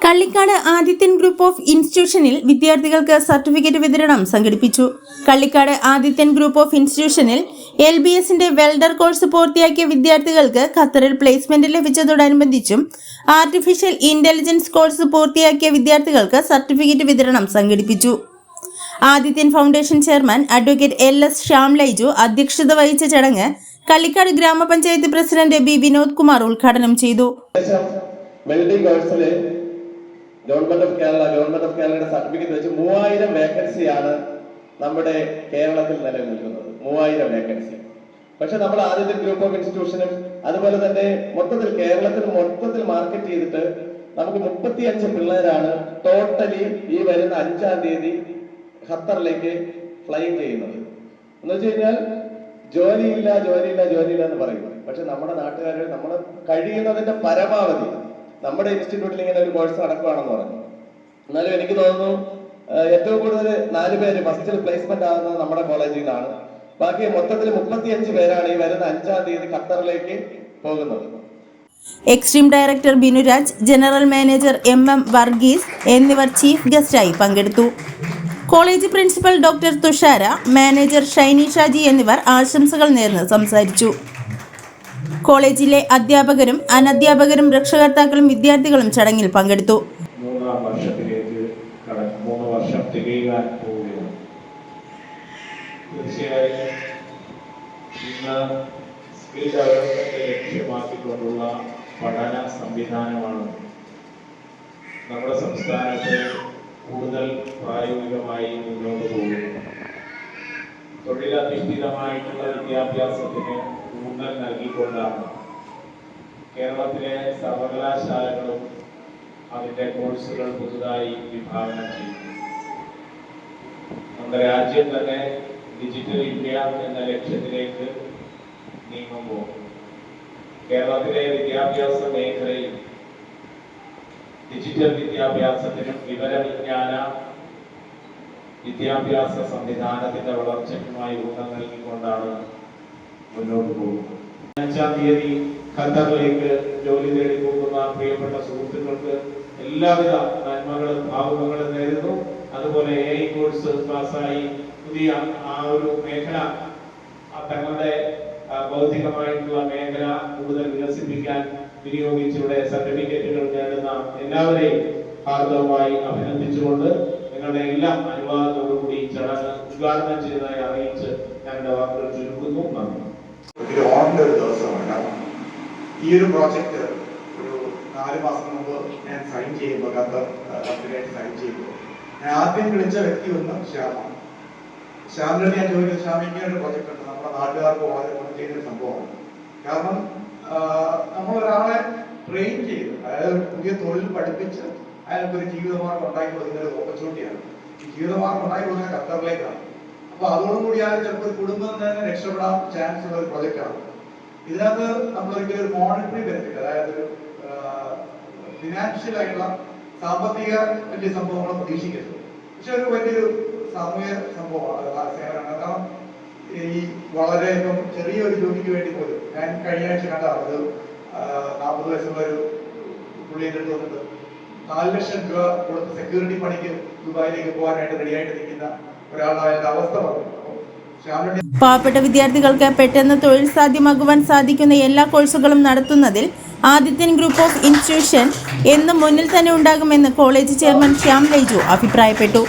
Kallikkad Adithyan group of ഇൻസ്റ്റിറ്റ്യൂഷനിൽ വിദ്യാർത്ഥികൾക്ക് certificate വിതരണം സംഘടിപ്പിച്ചു. കള്ളിക്കാട് ആദിത്യൻ ഗ്രൂപ്പ് ഓഫ് ഇൻസ്റ്റിറ്റ്യൂഷനിൽ LBSന്റെ വെൽഡർ കോഴ്സ് പൂർത്തിയാക്കിയ വിദ്യാർത്ഥികൾക്ക് ഖത്തറിൽ പ്ലേസ്മെന്റ് ലഭിച്ചതോടനുബന്ധിച്ചും ആർട്ടിഫിഷ്യൽ ഇന്റലിജൻസ് കോഴ്സ് പൂർത്തിയാക്കിയ വിദ്യാർത്ഥികൾക്ക് സർട്ടിഫിക്കറ്റ് വിതരണം സംഘടിപ്പിച്ചു. Adithyan foundation chairman advocate LS Shyamlaiju അധ്യക്ഷത വഹിച്ച ചടങ്ങ് കള്ളിക്കാട് ഗ്രാമപഞ്ചായത്ത് പ്രസിഡന്റ് B വിനോദ് കുമാർ ഉദ്ഘാടനം ചെയ്തു. ഗവൺമെന്റ് ഓഫ് കേരളയുടെ സർട്ടിഫിക്കറ്റ് വെച്ച് 3000 വേക്കൻസിയാണ് നമ്മുടെ കേരളത്തിൽ നിലനിൽക്കുന്നത്. 3000 വേക്കൻസി. പക്ഷെ നമ്മൾ ആദ്യത്തെ ഗ്രൂപ്പ് ഓഫ് ഇൻസ്റ്റിറ്റ്യൂഷനും അതുപോലെ തന്നെ കേരളത്തിൽ മാർക്കറ്റ് ചെയ്തിട്ട് നമുക്ക് 35 പിള്ളേരാണ് ടോട്ടലി ഈ വരുന്ന 5-ാം തീയതി ഖത്തറിലേക്ക് ഫ്ലൈ ചെയ്യുന്നത്. എന്ന് വെച്ച് കഴിഞ്ഞാൽ ജോലിയില്ല എന്ന് പറയും. പക്ഷെ നമ്മുടെ നാട്ടുകാർ നമ്മൾ കഴിയുന്നതിന്റെ പരമാവധി നമ്മുടെ ഇൻസ്റ്റിറ്റ്യൂട്ടിൽ ഇങ്ങനെ ഒരു കോഴ്സ് നടക്കുകയാണെന്ന് പറഞ്ഞു. എന്നാലും എനിക്ക് തോന്നുന്നു ഏറ്റവും കൂടുതൽ 4 പേര് ഫസ്റ്റിൽ പ്ലേസ്മെന്റ് ആകുന്നത് നമ്മുടെ കോളേജിൽ നിന്നാണ്. ബാക്കി മൊത്തത്തിൽ 35 പേരാണ് ഈ വരുന്ന 5-ാം തീയതി ഖത്തറിലേക്ക് പോകുന്നത്. Extreme director Binuraj, general manager MM Varghese എന്നിവർ ചീഫ് ഗസ്റ്റായി പങ്കെടുത്തു. College principal doctor Thushara, manager Shiny Shaji എന്നിവർ ആശംസകൾ നേർന്ന് സംസാരിച്ചു. കോളേജിലെ അധ്യാപകരും അനധ്യാപകരും രക്ഷകർത്താക്കളും വിദ്യാർത്ഥികളും ചടങ്ങിൽ പങ്കെടുത്തു. 3-ാം വർഷത്തിലേക്ക് 3 വർഷം തികയാൻ പോവുകയാണ്. തീർച്ചയായും ഇന്ന് സ്കിൽ ഡെവലപ്മെന്റ് ലക്ഷ്യമാക്കിക്കൊണ്ടുള്ള പഠന സംവിധാനമാണ് നമ്മുടെ സംസ്ഥാനത്ത് കൂടുതൽ പ്രായോഗികമായി മുന്നോട്ട് പോകുന്നത്. തൊഴിലധിഷ്ഠിതമായിട്ടുള്ള വിദ്യാഭ്യാസത്തിന് ഊന്നൽ നൽകിക്കൊണ്ടാണ് കേരളത്തിലെ സർവകലാശാലകളും അതിൻ്റെ കോഴ്സുകൾ പുതുതായി വിഭാവനം ചെയ്യുന്നു. നമ്മുടെ രാജ്യം തന്നെ ഡിജിറ്റൽ ഇന്ത്യ എന്ന ലക്ഷ്യത്തിലേക്ക് നീങ്ങുമ്പോൾ കേരളത്തിലെ വിദ്യാഭ്യാസ മേഖലയിൽ ഡിജിറ്റൽ വിദ്യാഭ്യാസത്തിനും വിവരവിജ്ഞാന വിദ്യാഭ്യാസ സംവിധാനത്തിന്റെ വളർച്ചയ്ക്കുമായി ഊന്നൽ നൽകിക്കൊണ്ടാണ് മുന്നോട്ട് പോകുന്നത്. 5-ാം തീയതി ഖത്തറിലേക്ക് ജോലി തേടി പോകുന്ന പ്രിയപ്പെട്ട സുഹൃത്തുക്കൾക്ക് എല്ലാവിധ നന്മകളും ഭാവുകങ്ങളും നേരുന്നു. അതുപോലെ AI കോഴ്സ് പാസ്സായി പുതിയ ആ ഒരു മേഖല തങ്ങളുടെ ഭൗതികമായിട്ടുള്ള മേഖല കൂടുതൽ വികസിപ്പിക്കാൻ വിനിയോഗിച്ചിവിടെ സർട്ടിഫിക്കറ്റുകൾ നേടുന്ന എല്ലാവരെയും ഹാർദവമായി അഭിനന്ദിച്ചുകൊണ്ട് നിങ്ങളുടെ എല്ലാം അനുവാദത്തോടുകൂടി ചടങ്ങ് ഉദ്ഘാടനം ചെയ്തതായി അറിയിച്ച് ഞാൻ വാക്കുകൾ ചുരുക്കുന്നു. നന്ദി. ഒരു ദിവസമാണ് ഈ ഒരു പ്രോജക്റ്റ് ഒരു 4 മാസം മുമ്പ് ഞാൻ സൈൻ ചെയ്യുമ്പോൾ ഞാൻ ആദ്യം വിളിച്ച വ്യക്തി ഒന്ന് ശ്യാമാണ്. ശ്യാമിനോട് ഞാൻ ചോദിക്കുന്നത്, ശ്യാമിക്ക് ഒരു പ്രോജക്റ്റ് ഉണ്ട്, നമ്മുടെ നാട്ടുകാർക്ക് വളരെ ഗുണം ചെയ്യുന്ന ഒരു സംഭവമാണ്. കാരണം നമ്മളൊരാളെ ട്രെയിൻ ചെയ്ത്, അതായത് പുതിയ തൊഴിൽ പഠിപ്പിച്ച് അയാൾക്കൊരു ജീവിതമാർഗം ഉണ്ടാക്കി കൊടുക്കുന്ന ഒരു ഓപ്പർച്യൂണിറ്റിയാണ്. ഈ ജീവിതമാർഗം ഉണ്ടാക്കി കൊടുക്കുന്ന ഖത്തറിലേക്കാണ്. അപ്പൊ അതോടുകൂടി ആയാലും ചിലപ്പോൾ ഒരു കുടുംബം തന്നെ രക്ഷപ്പെടാൻ ചാൻസ് ഉള്ള ഒരു പ്രൊജക്റ്റാണ്. ഇതിനകത്ത് നമ്മളൊരിക്കലും ഒരു മോണിറ്ററി ബെനിഫിറ്റ്, അതായത് ഒരു ഫിനാൻഷ്യൽ ആയിട്ടുള്ള സാമ്പത്തിക വലിയ സംഭവങ്ങൾ പ്രതീക്ഷിക്കരുത്. പക്ഷെ ഒരു വലിയൊരു സാമൂഹ്യ സംഭവമാണ് സേവനമാണ്. കാരണം ഈ വളരെ ഇപ്പം ചെറിയൊരു ജോലിക്ക് വേണ്ടി പോലും ഞാൻ കഴിഞ്ഞ ആഴ്ച കണ്ടതാണ്. ഒരു 40 വയസ്സുള്ള ഒരു പുള്ളിയുടെ അടുത്ത് വന്നിട്ട് 4 ലക്ഷം രൂപ കൊടുത്ത് സെക്യൂരിറ്റി പണിക്ക് ദുബായിലേക്ക് പോകാനായിട്ട് റെഡിയായിട്ട് നിൽക്കുന്ന ഒരാളായ അവസ്ഥ പറഞ്ഞു. പാവപ്പെട്ട വിദ്യാർത്ഥികൾക്ക് പെട്ടെന്ന് തൊഴിൽ സാധ്യമാകുവാൻ സാധിക്കുന്ന എല്ലാ കോഴ്സുകളും നടത്തുന്നതിൽ ആദിത്യൻ ഗ്രൂപ്പ് ഓഫ് ഇൻസ്റ്റിറ്റ്യൂഷൻ എന്നും മുന്നിൽ തന്നെ ഉണ്ടാകുമെന്ന് കോളേജ് ചെയർമാൻ ശ്യാംലൈജു അഭിപ്രായപ്പെട്ടു.